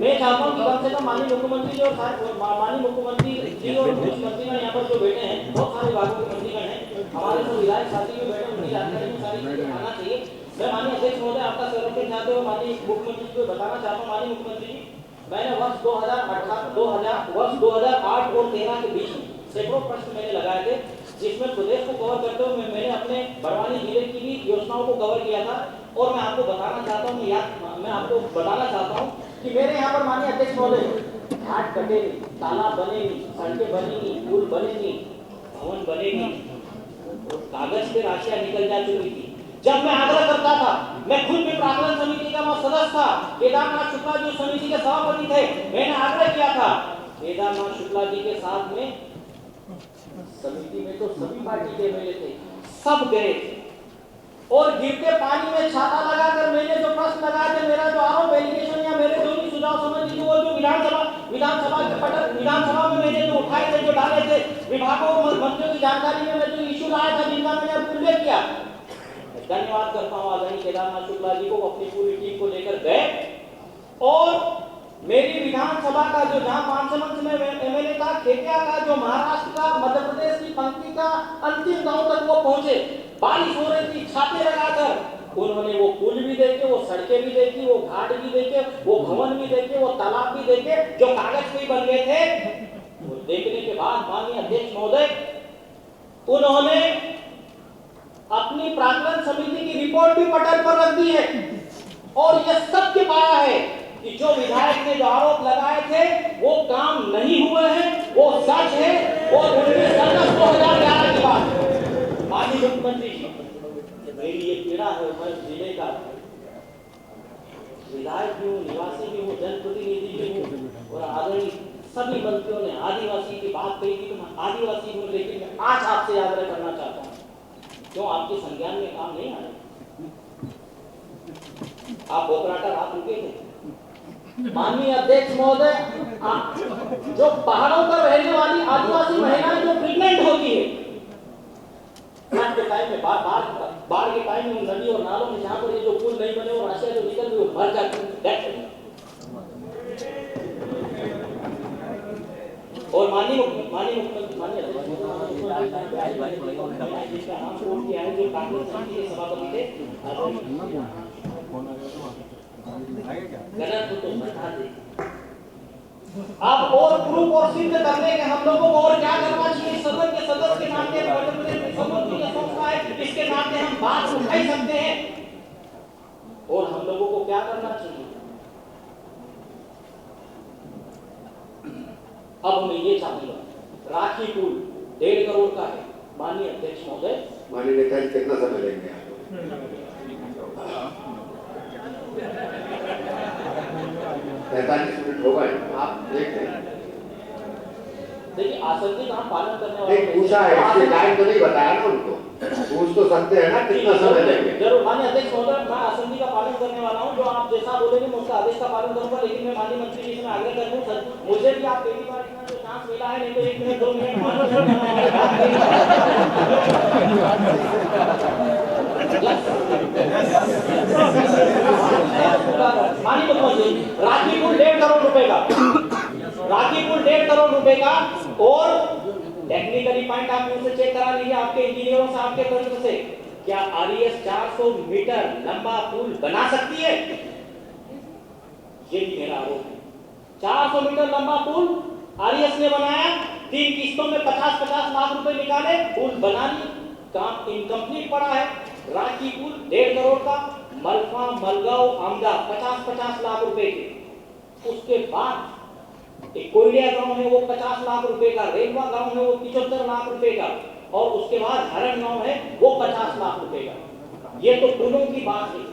मैं चाहता हूँ कि कम से कम माननीय मुख्यमंत्री जी और माननीय मुख्यमंत्री जी और मंत्रीगण यहाँ पर जो बैठे हैं, बहुत सारे विभागों के मंत्रीगण हैं, हमारे जो विधायक साथी भी बैठे, उनकी जानकारी में सारी चीजें आना चाहिए। मैं माननीय अध्यक्ष महोदय आपका संरक्षण चाहते हुए माननीय मुख्यमंत्री जी को बताना चाहता हूँ, माननीय मुख्यमंत्री जी, मैंने वर्ष 2008 और 13 के बीच में सैकड़ों प्रश्न मैंने लगाए थे, जिसमें प्रदेश को कवर करते हुए मैंने अपने बड़वानी जिले की भी योजनाओं को कवर किया था। और मैं आपको बताना चाहता हूँ कि मेरे यहाँ पर माननीय अध्यक्ष महोदय घाट कटे नहीं, तालाब बने नहीं, सड़कें बनी नहीं, पुल बने नहीं, भवन बने नहीं, कागज पे राशियां निकल जा चुकी थी। जब मैं आग्रह करता था, मैं खुद भी प्राक्कलन समिति का मैं सदस्य था, केदारनाथ शुक्ला जी समिति के सभापति थे, मैंने आग्रह किया था, केदारनाथ शुक्ला जी के साथ में समिति में तो सभी पार्टी के एमएलए थे, सब गए थे और गिरते पानी में छाता लगाकर मैंने जो प्रश्न लगाए थे, मेरा जो आरोप एलिगेशन या मेरे जो भी सुझाव समझ लीजिए, वो जो विधानसभा में मैंने जो उठाए थे, जो डाले थे, विभागों और मंत्रियों की जानकारी में मैं जो इश्यू लाया था, जिनका मैंने अब उल्लेख किया, धन्यवाद करता हूँ आदरणीय केदारनाथ शुक्ला जी को, अपनी पूरी टीम को लेकर गए और मेरी विधानसभा का जो जहां 500 में एमएलए था, खेतिया का जो महाराष्ट्र का, मध्य प्रदेश की पंक्ति का अंतिम गांव तक वो पहुंचे, बारिश हो रही थी, छाते लगाकर उन्होंने वो पुल भी देखे, वो सड़कें भी देखी, वो घाट भी देखे, वो भवन भी देखे, वो तालाब भी देखे, जो कागज पे बन गए थे। वो देखने के बाद माननीय अध्यक्ष महोदय, उन्होंने अपनी प्राक्कलन समिति की रिपोर्ट भी पटल पर रख दी है और यह सत्य पाया है कि जो विधायक ने जो आरोप लगाए थे वो काम नहीं हुए हैं, वो सच है। और 19 अगस्त 2011 की बात, माननीय मुख्यमंत्री जी, मेरी ये पीड़ा है, मैं जिले का विधायक भी हूँ, निवासी भी हूँ, जनप्रतिनिधि भी हूँ और आदरणीय सभी मंत्रियों ने आदिवासी की बात कही थी, तो मैं आदिवासी हूँ, लेकिन मैं आज आपसे आग्रह करना चाहता हूँ, क्यों आपके संज्ञान में काम नहीं आया? आप बोकराटा रात रुके थे। माननीय अध्यक्ष महोदय, जो पहाड़ों पर रहने वाली आदिवासी महिलाएं जो प्रेग्नेंट होती है, के टाइम में बाढ़ के टाइम में नदी और नालों में जहां पर ये जो पुल नहीं बने और राशियां जो निकल गई, वो मर जाती है। और माननीय मुख्यमंत्री जिसका नाम कोट किया है, जो कांग्रेस समिति के सभापति थे, गलत हो तो बता दे। अब और प्रूफ और सिद्ध करने के हम लोगों को और क्या करना चाहिए? सदन के सदस्य के नाते इसके नाते हम बात उठाई सकते हैं और हम लोगों को क्या करना चाहिए? अब मैं ये चाहूंगा, राखी पुल 1.5 करोड़ का है, माननीय अध्यक्ष महोदय, माननीय नेता जी कितना समय लेंगे? 45 मिनट हो गए, आप देख लें। देखिए आसन की कहाँ पालन करने वाले पूछा है, इसके टाइम तो नहीं बताया ना उनको, पूछ तो सकते हैं ना कितना समय लेंगे। जरूर माननीय अध्यक्ष महोदय, मैं आसन का पालन करने वाला हूँ, जो आप जैसा बोलेंगे मैं उसका आदेश का पालन करूंगा, लेकिन मैं माननीय मंत्री जी से आग्रह करूंगा, मुझे भी आप पहली बार इतना जो चांस मिला है, नहीं तो 1 मिनट 2 मिनट माननीय मुख्यमंत्री, राखी पुल 1.5 करोड़ रुपए का, राखी पुल 1.5 करोड़ रुपए का, और टेक्निकली पॉइंट आप मुझसे चेक करा लीजिए, आपके इंजीनियरों से, आपके तंत्र से, क्या आरईएस 400 मीटर लंबा पुल बना सकती है? ये भी मेरा आरोप है। 400 मीटर लंबा पुल आरईएस ने बनाया, 3 किस्तों में 50-50 लाख रुपए निकाले, पुल बना ली, काम इनकम्प्लीट पड़ा है। राखी पुल 1.5 करोड़ का, मलफा मलगांव आमदा 50-50 लाख रुपए के। उसके बाद एक कोयलिया गांव है, वो 50 लाख रुपए का, रेलवा गांव है, वो 75 लाख रुपए का, और उसके बाद हरण गांव है, वो 50 लाख रुपए का। ये तो पुलों की बात है।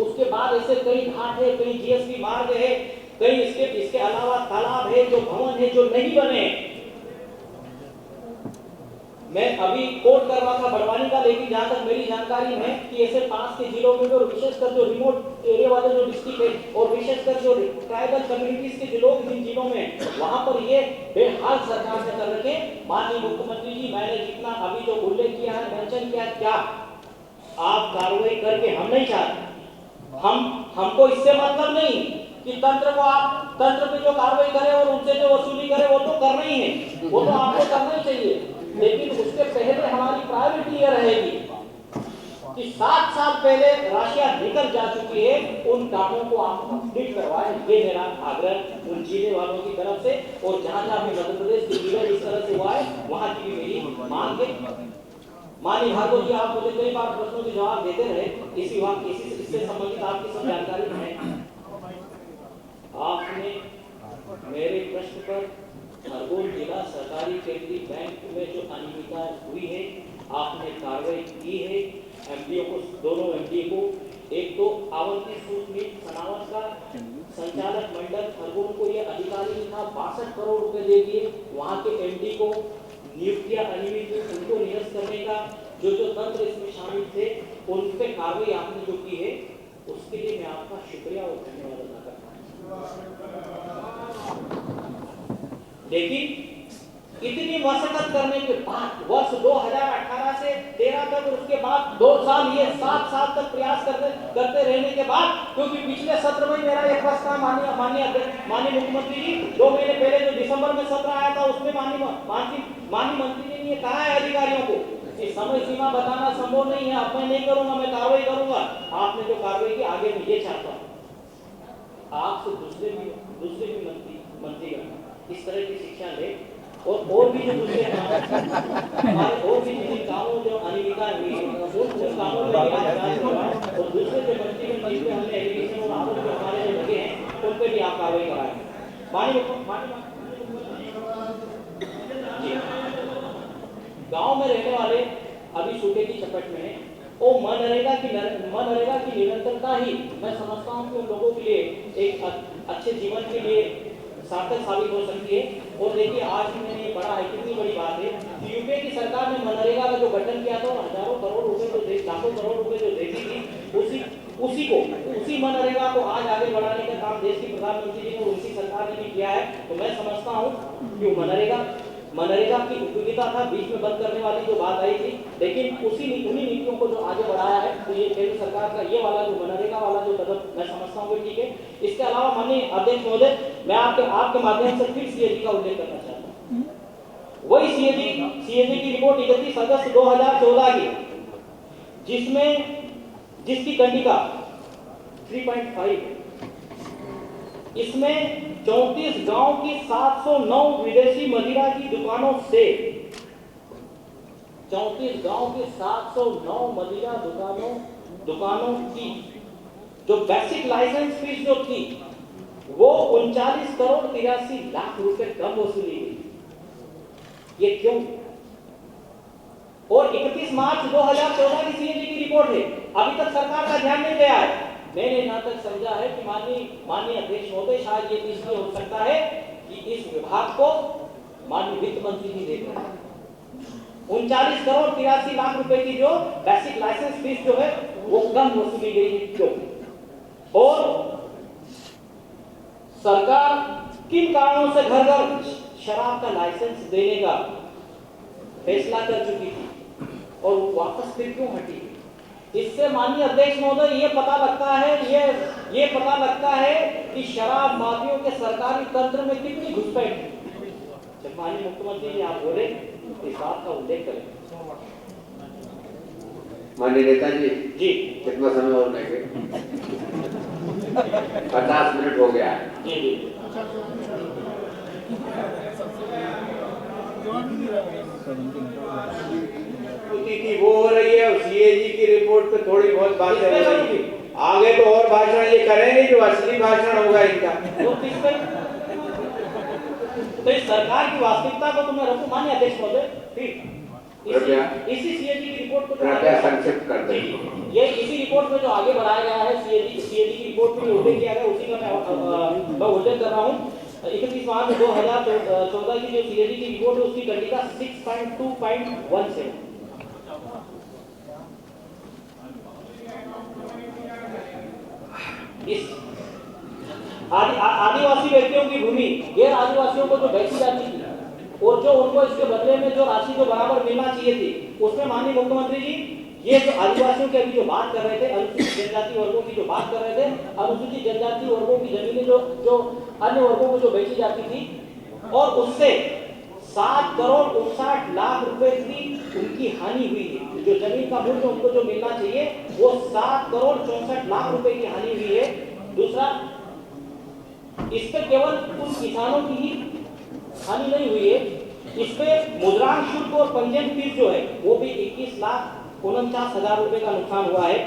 उसके बाद ऐसे कई घाट है, कई जीएसपी मार्ग है, कई इसके अलावा तालाब है, जो भवन है, जो नहीं बने। मैं अभी कोट कर रहा था बड़वानी का, लेकिन जहां तक मेरी जानकारी है कि ऐसे पास के जिलों में जो विशेषकर जो रिमोट एरिया वाले जो डिस्ट्रिक्ट है, और विशेषकर जो ट्राइबल कम्युनिटीज के जो लोग जिन जिलों में, वहां पर ये बेहाल सरकार ने कर रखे। माननीय मुख्यमंत्री जी, मैंने जितना अभी जो उल्लेख किया है, मेंशन किया, क्या आप कार्रवाई करके, हम नहीं चाहते, हमको इससे मतलब नहीं, कि तंत्र पे जो कार्रवाई करे और उनसे जो वसूली करे वो तो करना ही है, वो तो आपको करना ही चाहिए। लेकिन उसके पहले हमारी प्रायोरिटी ये रहेगी कि 7 साल पहले राशियां निकल जा चुकी है, उन कामों को आप कंप्लीट करवाएं। ये मेरा आग्रह उन जिले वालों की तरफ से, और जहां जहां भी मध्य प्रदेश की जिले इस तरह से हुआ है वहां की भी मेरी मांग है। माननीय भार्गव जी, आप मुझे कई बार प्रश्नों के जवाब देते रहे, इससे संबंधित आपकी सब जानकारी है। आपने मेरे प्रश्न पर खरगोन जिला सहकारी केंद्रीय बैंक में जो अनियमितता हुई है, आपने कार्रवाई की है। एमडीओ को, दोनों एमडी को, एक तो अवंती सूत सनावत का संचालक मंडल खरगोन को यह अधिकारी था 62 करोड़ रुपए दे दिए। वहां के एमडी को नियुक्तियां अनियमित, उनको निरस्त करने का जो तंत्र इसमें शामिल थे, उन पे कार्रवाई आपने जो की है, उसके लिए मैं आपका शुक्रिया और धन्यवाद अदा करता हूं। लेकिन इतनी मशक्कत करने के बाद वर्ष 2018 से 13 तक और उसके बाद 2 साल, ये 7 साल तक प्रयास करते रहने के बाद, क्योंकि पिछले सत्र में मेरा एक प्रश्न माननीय मुख्यमंत्री जी 2 महीने पहले जो दिसंबर में सत्र आया था, उसमें माननीय मंत्री जी ने कहा है अधिकारियों को कि समय सीमा बताना संभव नहीं है, अब मैं नहीं करूंगा, मैं कार्रवाई करूंगा। आपने जो कार्रवाई की, आगे मैं ये चाहता हूं आपसे दूसरे भी मंत्रीगण इस तरह की शिक्षा ले, और भी जो दूसरे हमारे और भी जिन कामों जो अनियमितता हुई है उन कामों में जांच करवाएं, और दूसरे जो मंत्रीगण जिन पे हमने एलिगेशन और आरोप जो हमारे जो लगे हैं उन पे भी आप कार्रवाई कराएं। गांव में रहने वाले अभी सूखे की चपेट में है, वो मनरेगा की निरंतरता ही मैं समझता हूं कि उन लोगों के लिए एक अच्छे जीवन के लिए सार्थक साबित हो सकती है। और देखिए, आज मैंने पढ़ा है, कितनी बड़ी बात है, यूपीए की सरकार ने मनरेगा का जो गठन किया था, हजारों करोड़ रुपए जो लाखों करोड़ रुपए जो देती थी, उसी मनरेगा को आज आगे बढ़ाने का काम देश की प्रधानमंत्री जी ने और उनकी सरकार ने भी किया है। तो मैं समझता हूँ कि मनरेगा की उपयोगिता था, बीच में बंद करने वाली जो बात आई थी, लेकिन उन्हीं नीतियों को जो आगे बढ़ाया है, तो ये केंद्र सरकार का ये वाला जो मनरेगा वाला जो कदम मैं समझता हूँ ठीक है। इसके अलावा माननीय अध्यक्ष महोदय, मैं आपके माध्यम से फिर सीएजी का उल्लेख करना चाहता हूँ। वही सीएजी की रिपोर्ट 31 अगस्त 2014 की, जिसकी कंडिका 3.5 है। इसमें 34 गांव की 709 विदेशी मदिरा की दुकानों से 34 गांव की 709 मदिरा दुकानों की जो बेसिक लाइसेंस फीस जो थी वो 39 करोड़ 83 लाख रुपए कम वसूली गई। ये क्यों? और 31 मार्च 2014 की सीएजी की रिपोर्ट है, अभी तक सरकार का ध्यान नहीं गया है। मैंने जहां तक समझा है कि माननीय अध्यक्ष महोदय, शायद ये इसलिए हो सकता है कि इस विभाग को माननीय वित्त मंत्री जी देख रहे हैं। 39 करोड़ 83 लाख रुपए की जो बेसिक लाइसेंस फीस जो है वो कम वसूली गई है, क्यों? और सरकार किन कारणों से घर घर शराब का लाइसेंस देने का फैसला कर चुकी थी और वापस फिर क्यों हटी? इससे माननीय अध्यक्ष महोदय ये पता लगता है कि शराब माफियों के सरकारी तंत्र में कितनी घुसपैठ है। जब माननीय मुख्यमंत्री जी आप बोले इस बात का उल्लेख करें। माननीय नेताजी जी, कितना समय और लेंगे? 50 मिनट हो गया है। जी की वो हो रही है, सीएजी की रिपोर्ट पे थोड़ी बहुत बातें हो रही है। आगे तो और भाषण ये करेंगे जो असली भाषण होगा इनका। तो इस सरकार की वास्तविकता को तुमने रखो माननीय अध्यक्ष महोदय। ठीक, इसी सीएजी की रिपोर्ट को संक्षिप्त कर दें। ये इसी रिपोर्ट में जो आगे बढ़ाया गया है, सीएजी की रिपोर्ट में उल्लेख किया गया, उसी का मैं उल्लेख कर रहा हूँ। 31 मार्च 2014 की जो सीएजी की रिपोर्ट है उसकी कंडिका 6.2.17। इस आदिवासी व्यक्तियों की भूमि गैर आदिवासियों को जो बेची जाती थी और जो उनको इसके बदले में जो राशि जो बराबर मिलना चाहिए थी, उसमें माननीय मुख्यमंत्री जी ये जो आदिवासियों की अभी जो बात कर रहे थे, अनुसूचित जनजाति वर्गों की जो बात कर रहे थे, अनुसूचित जनजाति वर्गों की जमीनें जो अन्य वर्गों को जो बेची जाती थी, और उससे 7 करोड़ 59 लाख रुपए की उनकी हानि हुई है। जो जमीन का मूल्य उनको जो मिलना चाहिए वो 7 करोड़ 64 लाख रुपए की हानि हुई है। दूसरा, इस पे केवल उन किसानों की ही हानि नहीं हुई है, इस पे मुद्रांक शुल्क और पंजीयन फीस जो है वो भी 21,49,000 रुपए का नुकसान हुआ है।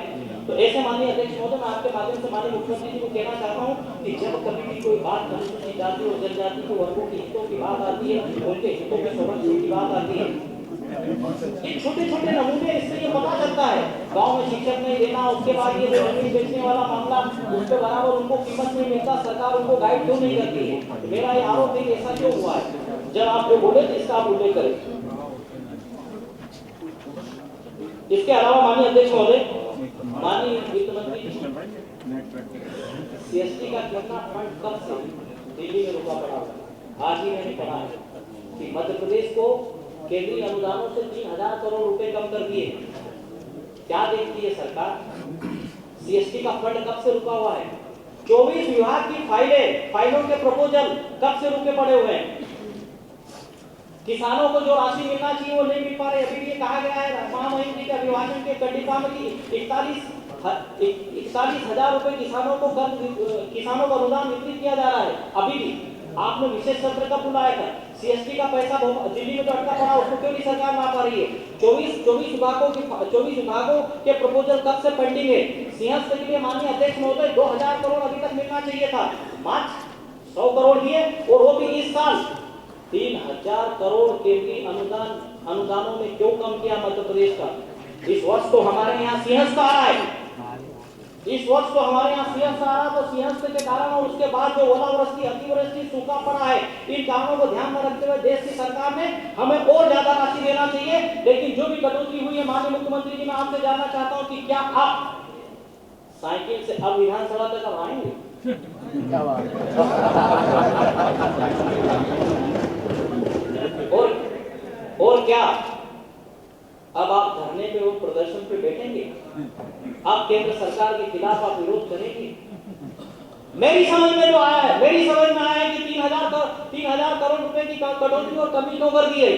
तो ऐसे माननीय अध्यक्ष महोदय, मैं आपके माध्यम से माननीय मुख्यमंत्री जी को कहना चाहता हूँ कि जब कभी भी कोई बात अनुसूचित जाति और जनजाति के वर्गों के हितों की बात आती है, उनके हितों के संरक्षण की बात आती है, ये छोटे छोटे नमूने, इससे ये पता चलता है गांव में शिक्षक नहीं देना, उसके बाद ये जमीन बेचने वाला मामला, उसके बराबर उनको कीमत नहीं मिलता, सरकार उनको गाइड क्यों नहीं करती है। मेरा ये आरोप है कि ऐसा क्यों हुआ है। जब आप जो बोले तो इसका आप उल्लेख करें। इसके अलावा माननीय अध्यक्ष महोदय, माननीय वित्त मंत्री सीएसटी का कितना फंड कब से दिल्ली में रुका पड़ा है। आज ही मैंने पढ़ा है कि मध्य प्रदेश को केंद्रीय अनुदानों से 3,000 करोड़ रुपए कम कर दिए। क्या देखती है सरकार? सीएसटी का फंड कब से रुका हुआ है? 24 विभाग की फाइलों के प्रपोजल कब से रुके पड़े हुए हैं। किसानों को जो राशि मिलना चाहिए वो नहीं मिल पा रही। अभी भी ये कहा गया है महामहिम जी के अभिभाषण के कंडिका में कि 41,000 रुपए किसानों को अनुदान वितरित किया जा रहा है। अभी भी आपने विशेष सत्र कब बुलाया था? सीएसटी का पैसा दिल्ली में तो अटका पड़ा, उसको क्यों नहीं सरकार ला पा रही है? 24 विभागों के प्रपोजल कब से पेंडिंग है? सिंहस्थ के लिए माननीय अध्यक्ष महोदय 2,000 करोड़ अभी तक मिलना चाहिए था, मात्र 100 करोड़ दिए, और वो भी इस साल 3,000 करोड़ केंद्रीय अनुदानों में क्यों कम किया मध्य प्रदेश का? इस वर्ष तो हमारे यहाँ सिंहस्थ आ रहा है, इस वर्ष तो हमारे यहाँ सिंहस्थ आ रहा है, तो सिंहस्थ के कारण और उसके बाद जो ओलावृष्टि, अतिवृष्टि, सूखा पड़ा है, इन कारणों को ध्यान में रखते हुए देश की सरकार ने हमें और ज्यादा राशि देना चाहिए। लेकिन जो भी कटौती हुई है, माननीय मुख्यमंत्री जी, मैं आपसे जानना चाहता हूँ कि क्या आप साइकिल से अब विधानसभा तक अब आएंगे? और क्या अब आप धरने पे और प्रदर्शन पे बैठेंगे? आप केंद्र सरकार के खिलाफ आप विरोध करेंगे? मेरी समझ में जो आया है, मेरी समझ में आया है कि 3,000 करोड़ रुपए की कटौती और कमी क्यों कर दी है।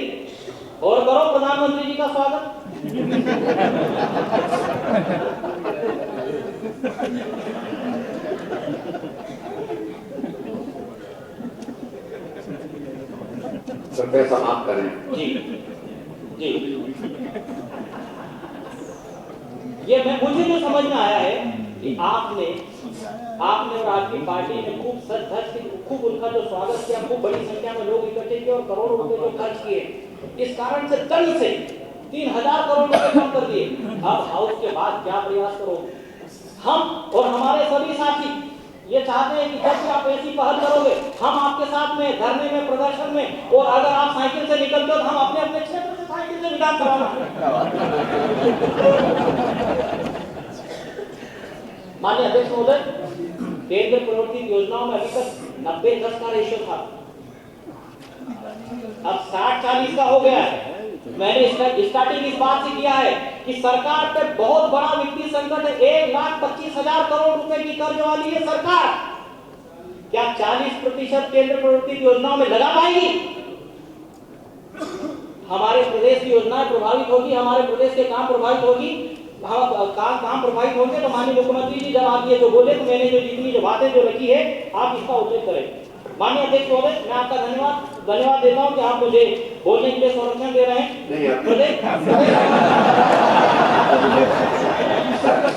और करो प्रधानमंत्री जी का स्वागत। कृपया समाप्त करें। जी जी, ये मुझे जो समझ में आया है कि आपने और आपकी पार्टी ने खूब सच धज के खूब उनका जो स्वागत किया, खूब बड़ी संख्या में लोग इकट्ठे किए और करोड़ों रुपए जो खर्च किए, इस कारण से तंग से 3,000 करोड़ रुपए कम कर दिए। अब हाउस के बाद क्या प्रयास करोगे? हम और हमारे सभी साथी ये चाहते हैं कि जब भी आप ऐसी पहल करोगे, हम आपके साथ में धरने में, प्रदर्शन में, और अगर आप साइकिल से निकलते हो तो हम अपने अपने क्षेत्र से साइकिल से विधान करवाना। माननीय अध्यक्ष महोदय, केंद्र प्रवर्तित योजनाओं में अभी तक 90-10 का रेशियो था, अब 60-40 का हो गया है। मैंने स्टार्टिंग इस बात से किया है कि सरकार पे बहुत बड़ा वित्तीय संकट है। 1,25,000 करोड़ रुपए की कर्ज वाली है सरकार। क्या 40% केंद्र प्रवर्तित योजनाओं में लगा पाएगी? हमारे प्रदेश की योजनाएं प्रभावित होगी, हमारे प्रदेश के काम प्रभावित होगी, काम प्रभावित होंगे। तो माननीय मुख्यमंत्री जी, जब आप ये जो बोले तो मैंने जो जितनी जो बातें जो रखी है आप इसका उल्लेख करें। माननीय अध्यक्ष महोदय, मैं आपका धन्यवाद देता हूं कि आप मुझे बोलने के लिए संरक्षण दे रहे हैं।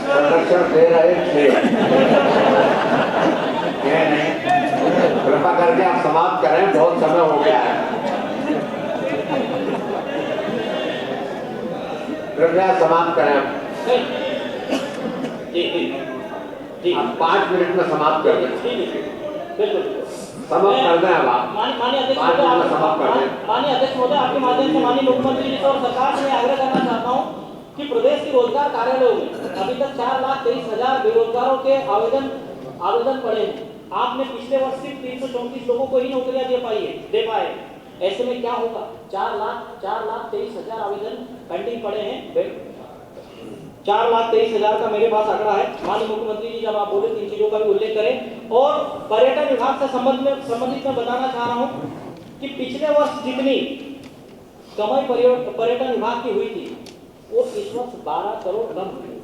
संरक्षण दे रहे थे, नहीं, कृपा करके आप समाप्त करें, बहुत समय हो गया है। कृपया समाप्त करें। जी, आप 5 मिनट में समाप्त कर दें। बिल्कुल समाप्त कर दें। अब आप माननीय अध्यक्ष महोदय, आपके माध्यम से माननीय मुख्यमंत्री जी और सरकार से आग्रह करना चाहता हूं कि प्रदेश के रोजगार कार्यालयों में अभी तक 4,23,000 बेरोजगारों के आवेदन पड़े हैं। आपने पिछले वर्ष सिर्फ 334 लोगों को ही नौकरियां दे पाए। ऐसे में क्या होगा? 4,23,000 आवेदन पेंडिंग पड़े हैं। 4,23,000 का मेरे पास आंकड़ा है। माननीय मुख्यमंत्री जी, जब आप बोले तो इन चीजों का भी उल्लेख करें। और पर्यटन विभाग से संबंधित मैं बताना चाह रहा हूं कि पिछले वर्ष जितनी कमाई पर्यटन विभाग की हुई थी, वो इस वर्ष 12 करोड़ कम हुई।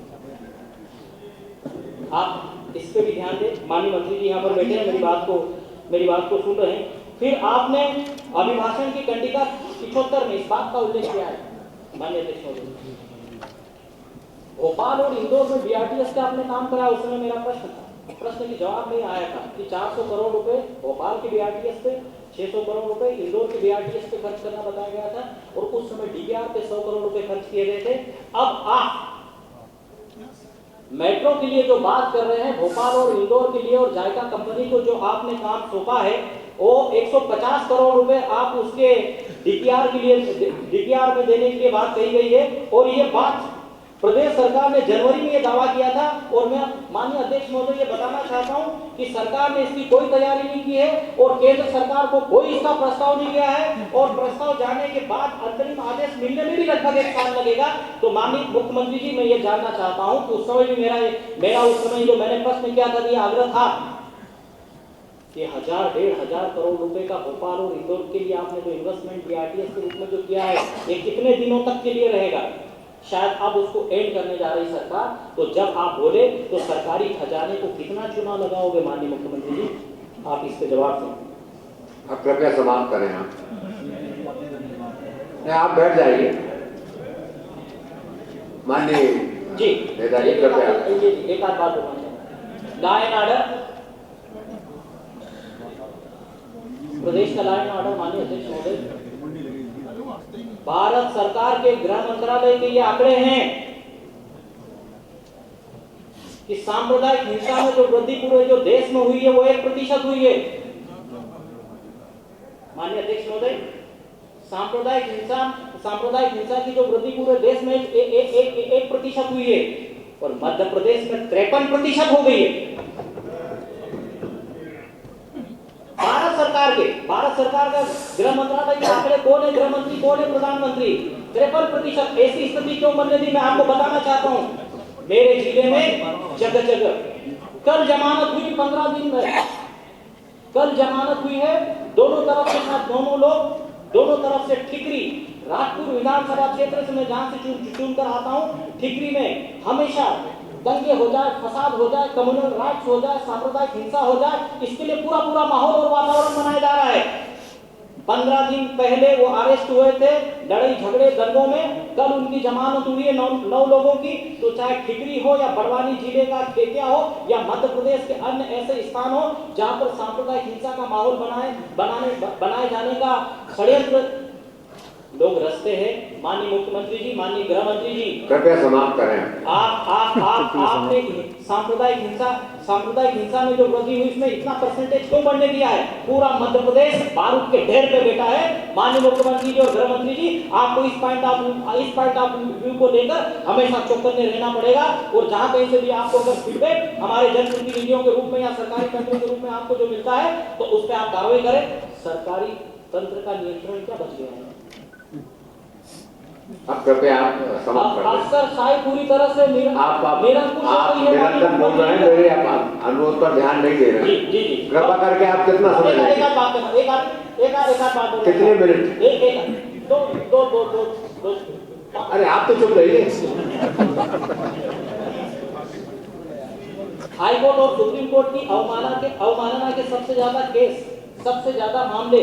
आप इस पे भी ध्यान दें। माननीय मंत्री जी यहाँ पर बैठे हैं, मेरी बात को सुन रहे हैं। फिर आपने अभिभाषण की कंडिका 75 में इस बात का उल्लेख किया है, माननीय अध्यक्ष महोदय, भोपाल और इंदौर में बीआरटीएस का आपने काम कराया। उसमें मेरा प्रश्न की जवाब नहीं आया था कि 400 करोड़ रुपए भोपाल के बीआरटीएस पे, 600 करोड़ रुपए इंदौर के बीआरटीएस पे खर्च करना बताया गया था, और उस समय डीबीआर पे 100 करोड़ रुपए खर्च किए गए थे। अब आप मेट्रो के लिए जो बात कर रहे हैं, भोपाल और इंदौर के लिए, और जायका कंपनी को जो आपने काम सौंपा है, वो 150 करोड़ रुपए आप उसके डीपीआर में देने के लिए बात कही गई है। और ये बात प्रदेश सरकार ने जनवरी में ये दावा किया था, और मैं माननीय अध्यक्ष महोदय ये बताना चाहता हूं कि सरकार ने इसकी कोई तैयारी नहीं की है, और केंद्र सरकार को कोई इसका प्रस्ताव नहीं गया है, और प्रस्ताव जाने के बाद अंतरिम आदेश मिलने में भी लगभग 1 साल लगेगा। तो माननीय मुख्यमंत्री जी, मैं ये जानना चाहता हूं कि उस समय भी मेरा उस समय जो मैंने प्रश्न किया था, ये आग्रह था कि 1,000-1,500 करोड़ रुपए का भोपाल और इंदौर के लिए आपने जो इन्वेस्टमेंट बीआरटीएस के रूप में जो किया है, ये कितने दिनों तक के लिए रहेगा? शायद अब उसको एंड करने जा रही सरकार। तो जब आप बोले तो सरकारी खजाने को कितना चुनाव लगाओगे माननीय मुख्यमंत्री जी? आप इस पे जवाब दें। अब कृपया समाप्त करें। आप बैठ जाइए माननीय जी। नेताजी, कृपया एक आध बात बोलना चाहिए। लॉ एंड ऑर्डर, प्रदेश का लॉ एंड ऑर्डर, माननीय अध्यक्ष महोदय, भारत सरकार के गृह मंत्रालय के ये आंकड़े हैं कि सांप्रदायिक हिंसा में जो वृद्धि पूरे जो देश में हुई है, वो 1% हुई है। माननीय अध्यक्ष महोदय, सांप्रदायिक हिंसा की जो वृद्धि पूरे देश में 1% हुई है, और मध्य प्रदेश में 53% हो गई है। भारत सरकार का गृह मंत्रालय के आंकड़े, कौन है गृह मंत्री, कौन है प्रधानमंत्री? 53%। ऐसी स्थिति क्यों बनने दी, मैं आपको बताना चाहता हूं। मेरे जिले में जगह जगह कल जमानत हुई, 15 दिन में कल जमानत हुई है। दोनों तरफ से दोनों तरफ से ठिकरी, राजपुर विधानसभा क्षेत्र से मैं जहां से चुनकर आता हूं, ठिकरी में हमेशा दंगे हो जाए, फसाद हो जाए, कम्युनल राइट्स हो जाए, सांप्रदायिक हिंसा हो जाए, इसके लिए पूरा माहौल और वातावरण बनाया जा रहा है। 15 दिन पहले वो अरेस्ट हुए थे लड़ाई झगड़े दंगों में, कल उनकी जमानत हुई है 9 लोगों की। तो चाहे ठिकरी हो या बड़वानी जिले का खेतिया हो या मध्य प्रदेश के अन्य ऐसे स्थान हो जहां पर सांप्रदायिक हिंसा का माहौल बनाए जाने का षड्यंत्र लोग रचते हैं। माननीय मुख्यमंत्री जी, माननीय गृह मंत्री जी, कृपया समाप्त करें। आपने सांप्रदायिक हिंसा में जो वृद्धि हुई, इसमें इतना परसेंटेज क्यों बढ़ने दिया है? पूरा मध्य प्रदेश बारूद के ढेर पे बैठा है। माननीय मुख्यमंत्री जी और गृह मंत्री जी, आपको इस पॉइंट ऑफ व्यू को लेकर हमेशा चौकन्ने रहना पड़ेगा। और जहां कहीं से भी आपको अगर फीडबैक हमारे जनप्रतिनिधियों के रूप में या सरकारी तंत्र के रूप में आपको जो मिलता है, तो उस पर आप कार्रवाई करें। सरकारी तंत्र का नियंत्रण क्या बच गया है? अब कृपया आप समाप्त कर दें। अफसर शाही पूरी तरह से आप निरंतर बोल रहे हैं, मेरे आप अनुरोध पर ध्यान नहीं दे रहे हैं। जी। कृपा करके आप कितना समय लेंगे? एक बात कितने मिनट? दो। अरे आप तो चुप रहिए। हाई कोर्ट और सुप्रीम कोर्ट की अवमानना के सबसे ज्यादा मामले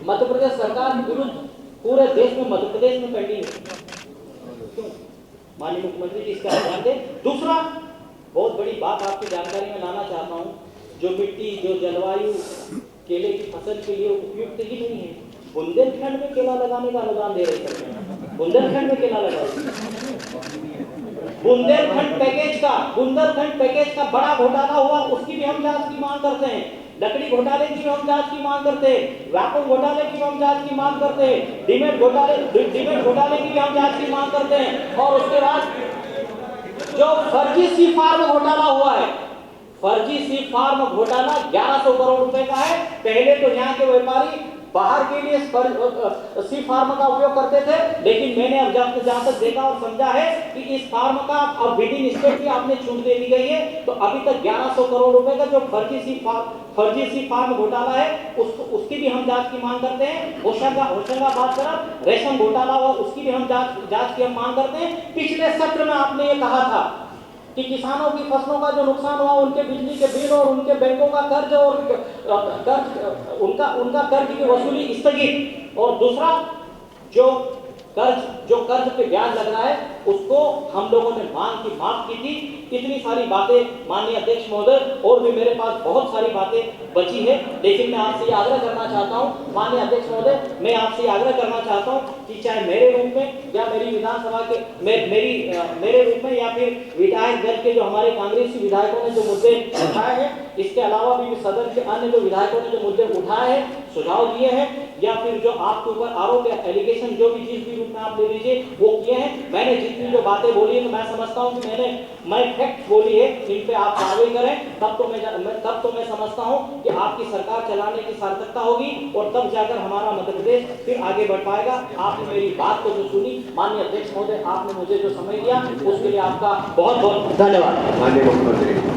मध्य प्रदेश सरकार विरुद्ध पूरे देश में, मध्य प्रदेश में पेंडिंग है। क्यों? माननीय मुख्यमंत्री जी इसका ध्यान दें। दूसरा बहुत बड़ी बात आपकी जानकारी में लाना चाहता हूं, जो मिट्टी, जो जलवायु केले की फसल के लिए उपयुक्त ही नहीं है। बुंदेलखंड में केला लगाने का अनुदान दे रही सरकार, बुंदेलखंड में केला लगाएगी। बुंदेलखंड पैकेज का बड़ा घोटाला हुआ, उसकी भी हम जांच की मांग करते हैं। लकड़ी घोटाले की भी हम जांच की मांग करते हैं। व्यापक घोटाले की भी हम जांच की मांग करते हैं। डिमेट घोटाले की भी हम जांच की मांग करते हैं। और उसके बाद जो फर्जी सी फार्म घोटाला हुआ है, फर्जी सी फार्म घोटाला 1100 करोड़ रुपए का है। पहले तो यहाँ के व्यापारी बाहर के लिए सी फार्म का उपयोग करते थे, लेकिन मैंने अब जहाँ तक देखा और समझा है कि इस फार्म का अब विद इन स्टेट की आपने छूट दे दी गई है। तो अभी तक 1100 करोड़ रुपए का जो फर्जी सी फार्म घोटाला है उसकी भी हम जांच की मांग करते हैं। होशंगाबाद तरफ रेशम घोटाला हुआ, उसकी भी हम जांच की हम मांग करते हैं। पिछले सत्र में आपने ये कहा था कि किसानों की फसलों का जो नुकसान हुआ, उनके बिजली के बिल और उनके बैंकों का कर्ज और उनका कर्ज की वसूली स्थगित, और दूसरा जो कर्ज पे ब्याज लग रहा है उसको हम लोगों ने माफ की थी। इतनी सारी बातें माननीय अध्यक्ष महोदय, और भी मेरे पास बहुत सारी बातें बची है, लेकिन मैं आपसे आग्रह करना चाहता हूं माननीय अध्यक्ष महोदय, मैं आपसे आग्रह करना चाहता हूं कि चाहे मेरे रूप में या मेरी विधानसभा के मेरे रूप में या फिर विधायक दल के जो हमारे कांग्रेसी विधायकों ने जो मुद्दे उठाए हैं, इसके अलावा भी सदन के अन्य जो विधायकों ने जो मुद्दे उठाए हैं, सुझाव दिए हैं, या फिर जो आपके ऊपर आरोप या एलिगेशन जो भी जिस भी रूप में आप ले लीजिए वो किए हैं, मैंने जितनी जो बातें बोली है तो मैं समझता हूं कि मैं फैक्ट बोली है, इन पे आप कार्रवाई करें, तब तो मैं समझता हूं कि आपकी सरकार चलाने की सार्थकता होगी और तब जाकर हमारा मध्य प्रदेश फिर आगे बढ़ पाएगा। आपने मेरी बात को जो सुनी माननीय अध्यक्ष महोदय, आपने मुझे जो समय दिया उसके लिए आपका बहुत बहुत धन्यवाद। माननीय मुख्यमंत्री।